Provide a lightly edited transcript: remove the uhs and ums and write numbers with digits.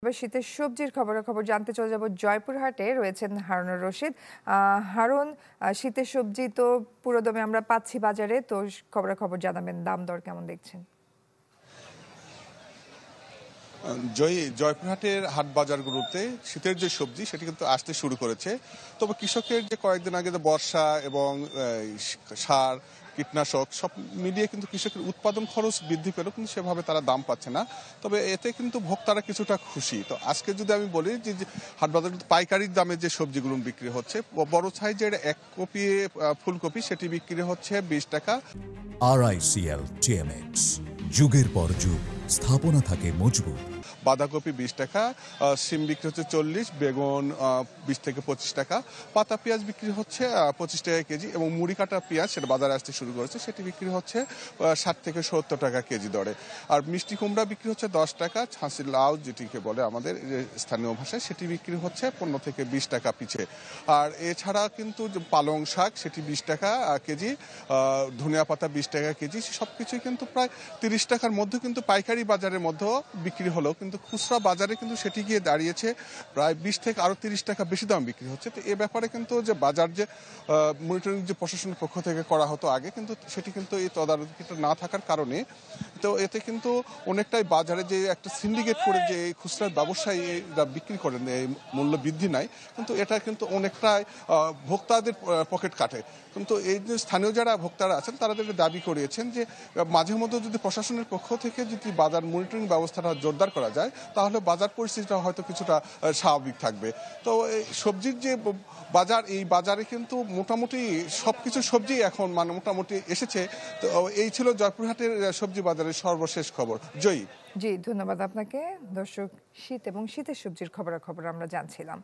এবার শীতের সবজির খবরাখবর জানতে চলে যাব জয়পুরহাটে। রয়েছেন হারুনুর রশিদ। হারুন, শীতের সবজি তো পুরোদমে আমরা পাচ্ছি বাজারে, তো খবরাখবর জানাবেন, দাম দর কেমন দেখছেন? জয়পুরহাটের হাট বাজারগুলোতে শীতের যে সবজি সেটি কিন্তু আসতে শুরু করেছে। তবে কৃষকের যে কয়েকদিন আগে যে বর্ষা এবং সার কীটনাশক সব মিলিয়ে কিন্তু কৃষকের উৎপাদন খরচ বৃদ্ধি পেলেও কিন্তু সেভাবে তারা দাম পাচ্ছে না। তবে এতে কিন্তু ভোক্তারা কিছুটা খুশি। তো আজকে যদি আমি বলি যে হাট বাজারগুলোতে পাইকারির দামে যে সবজিগুলো বিক্রি হচ্ছে, বড় সাইজের 1 কপি ফুলকপি সেটি বিক্রি হচ্ছে 20 টাকা। RICL TMX, যুগের পর যুগ স্থাপনা থাকে মজবুত। বাঁধাকপি 20 টাকা, সিম বিক্রি হচ্ছে 40, বেগুন 20 থেকে 25 টাকা, পাতা পেঁয়াজ বিক্রি হচ্ছে 25 টাকা কেজি, এবং মুড়ি কাটা পেঁয়াজ সেটা বাজারে আসতে শুরু করেছে, সেটি বিক্রি হচ্ছে 60 থেকে 70 টাকা কেজি দরে। আর মিষ্টি কুমড়া বিক্রি হচ্ছে 10 টাকা, ছাঁচি লাউ যেটিকে বলে আমাদের স্থানীয় ভাষায়, সেটি বিক্রি হচ্ছে 15 থেকে 20 টাকা পিছে। আর এছাড়া কিন্তু পালং শাক সেটি 20 টাকা কেজি, ধনিয়া পাতা 20 টাকা কেজি, সবকিছুই কিন্তু প্রায় 30 টাকার মধ্যে কিন্তু পাইকারি বাজারের মধ্যেও বিক্রি হলেও কিন্তু খুচরা বাজারে কিন্তু সেটি গিয়ে দাঁড়িয়েছে প্রায় 20 থেকে আরো 30 টাকা বেশি দাম বিক্রি হচ্ছে। তো এ ব্যাপারে কিন্তু যে বাজার যে মনিটরিং যে প্রশাসনের পক্ষ থেকে করা হতো আগে, কিন্তু সেটি কিন্তু এই তদারকিটা না থাকার কারণে, তো এতে কিন্তু অনেকটাই বাজারে যে একটা সিন্ডিকেট করে যে খুচরা ব্যবসায়ীরা বিক্রি করেন, এই মূল্য বৃদ্ধি নাই, কিন্তু এটা কিন্তু অনেকটাই ভোক্তাদের পকেট কাটে। কিন্তু এই যে স্থানীয় যারা ভোক্তারা আছেন তাদেরকে দাবি করিয়েছেন যে মাঝে মধ্যে যদি প্রশাসনের পক্ষ থেকে যদি বাজার মনিটরিং ব্যবস্থাটা জোরদার করা যায়, তাহলে বাজার পরিস্থিতিটা হয়তো কিছুটা স্বাভাবিক থাকবে। তো এই সবজির যে বাজার, এই বাজারে কিন্তু মোটামুটি সবকিছু সবজি এখন মানে মোটামুটি এসেছে। তো এই ছিল জয়পুরহাটের সবজি বাজারের সর্বশেষ খবর। জয়ী। জি, ধন্যবাদ আপনাকে। দর্শক, শীত এবং শীতের সবজির খবরাখবর আমরা জানছিলাম।